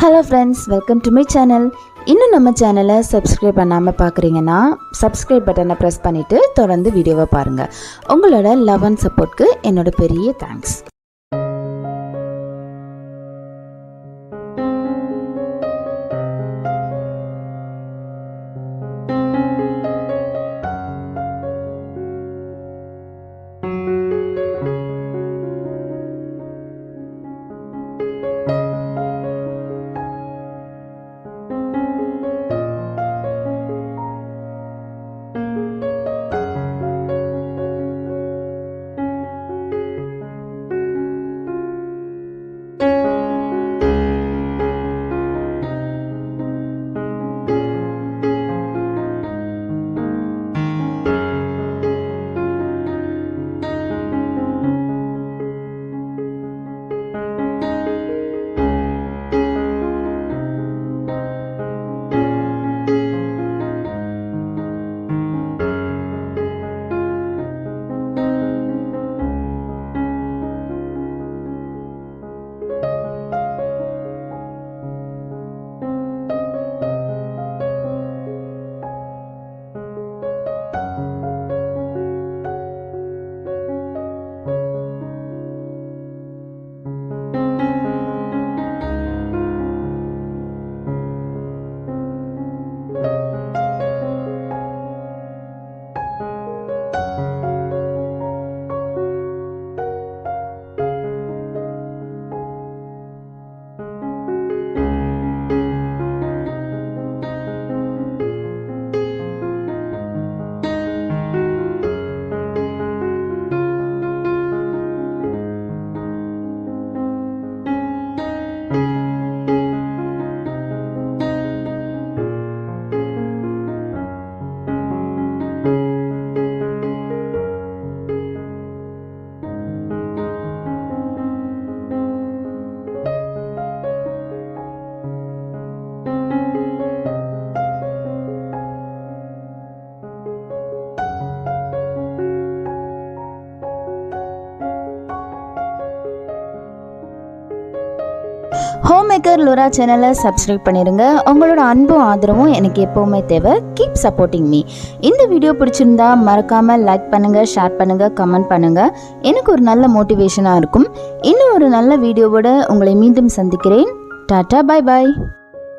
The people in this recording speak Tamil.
Hello friends, welcome to my channel. இன்னும் நம்ம சேனலை சப்ஸ்கிரைப் பண்ணாமல் பார்க்குறீங்கன்னா சப்ஸ்கிரைப் பட்டனை ப்ரெஸ் பண்ணிவிட்டு தொடர்ந்து வீடியோவை பாருங்கள். உங்களோட லவ் அண்ட் சப்போர்ட்க்கு என்னோட பெரிய தேங்க்ஸ். ஹோம்மேக்கர் லோரா சேனலை சப்ஸ்கிரைப் பண்ணிடுங்க. உங்களோட அன்பும் ஆதரவும் எனக்கு எப்போவுமே தேவை. Keep supporting me. இந்த வீடியோ பிடிச்சிருந்தா மறக்காமல் லைக் பண்ணுங்கள், ஷேர் பண்ணுங்கள், கமெண்ட் பண்ணுங்கள். எனக்கு ஒரு நல்ல மோட்டிவேஷனாக இருக்கும். இன்னும் ஒரு நல்ல வீடியோவோட உங்களை மீண்டும் சந்திக்கிறேன். டாட்டா, பாய் பாய்.